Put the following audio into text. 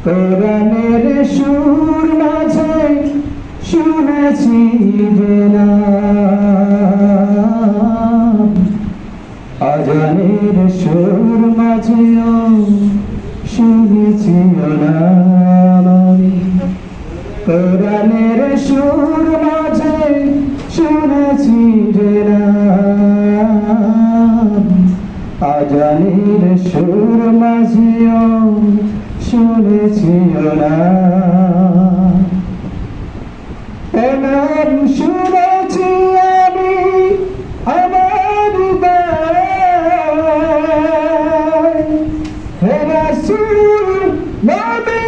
কোরআনের সুর মাঝে শুনেছি যে নাম, আজানের সুর মাঝেও শুনেছি নাম আমি। কোরআনের সুর মাঝে শুনেছি যে নাম, আজানের সুর মাঝেও শুনেছি নাম। এ নাম শুনেছি আমি আমার হৃদয়ে, হে রাসূল নামে